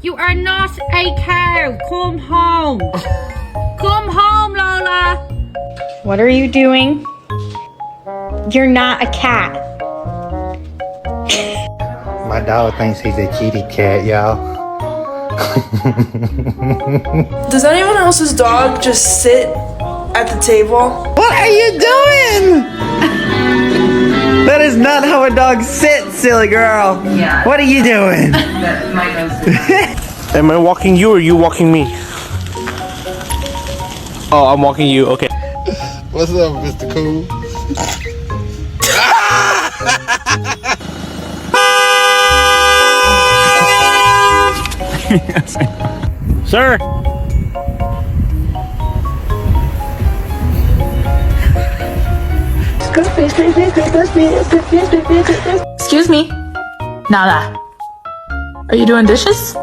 You are not a cow. Come home. Come home, Lola. What are you doing? You're not a cat. My dog thinks he's a kitty cat, y'all. Does anyone else's dog just sit at the table? What are you doing? That is not how a dog sits, silly girl. Yeah. What are you doing? That my dog's Am I walking you or you walking me? Oh, I'm walking you. Okay. What's up, Mr. Cool? Sir. Excuse me. Nala. Are you doing dishes?